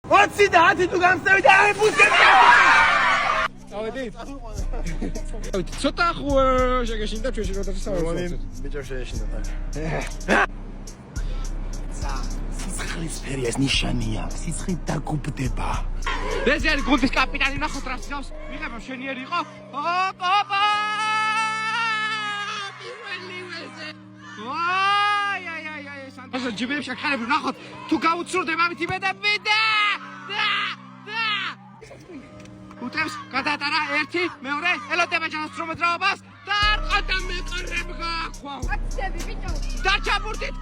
20 და 10 თუ გამწევი და აი ბუსკეტი. ავედით. ცოტა ხო შეგეშინდა ჩვენში როდესაც მოგონი ბიჭო შეეშინდა თან. სიცხლის ფერი ეს ნიშანია. სიცხლი დაგუბდება. ეს არის გუნდის კაპიტანი, ნახოთ რა სიავს. მიღება შენიერი იყო. ოპა! აი, სანტოსა ჯიბებში ხარები ნახოთ. თუ გაუცურდება ამით იმედები და უტევს გადაატარა ერთი, მეორე, ელოდება ჯანსწრომ მოძრაობას და არ ყადა მეყარებ გაახვა. აცები ბიჭო. დარჩა ბურთით.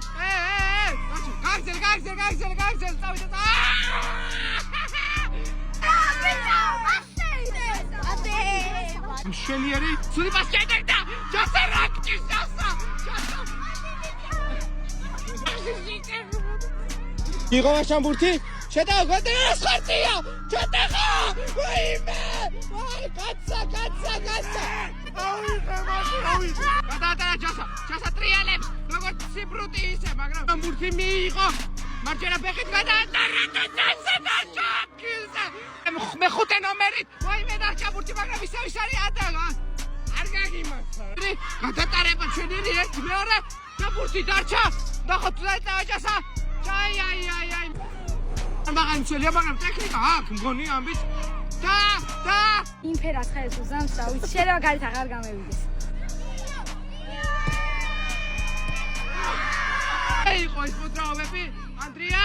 გაგზელ, წავიდეთ. შენიერი, ცუდი პასი შეიტანდა. ჯასა რაკჭის ჯასა. იღო მაშინ ბურთი? შეტაო, გადაეს ხარტია. ჩატეხა! ვაიმე! ვაი, კაცა. ავიღე. გადაატარა ჯასა ტრიალებს, როგორც სიბრუტი ისე, მაგრამ ბურთი მიიღო. მარჯვენა ფეხით გადაატარა და ჯასა დაჩაკილზე. მეხუთე ნომერით. ვაიმე, დარჩა ბურთი, მაგრამ ისე ის არის ადაგა. არ გაგიმართა. გადაატარება ჩვენერი ერთი, მეორე და ბურთი დარჩა. ნახოთ თუ დაეტავა ჯასა. აი. მაგრამ შეიძლება, მაგრამ ტექნიკა აქვს, მგონი ამბით. და იმფერას ხეს უზამს და ვიცი შეიძლება გარეთ აღარ გამევიდეს. იყო ის მოძრაობები, ანდრია.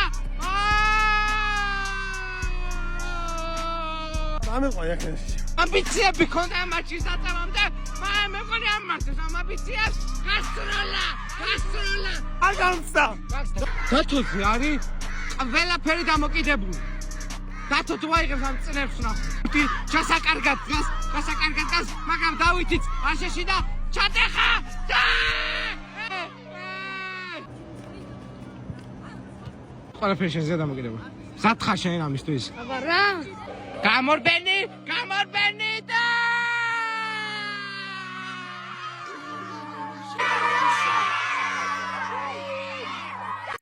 ამეყვა იქნებში. ამბიციები ქონდა მატჩის დაწევამდე, მაგრამ მე მგონი ამართეს ამ ამბიციებს გასწროლა. არ გამწდა. დათოზე არის ყველაფერი დამოკიდებული. დათო თუ აიღებს ამ წნებს ნახოთ. ჩასაკარგად დგას, მაგრამ დავითიც არ შეშინდა. ჩატეხა! ყველაფერი შენზე დამოკიდებული. სათხა შენ ამისთვის. აბა რა? გამორბენი და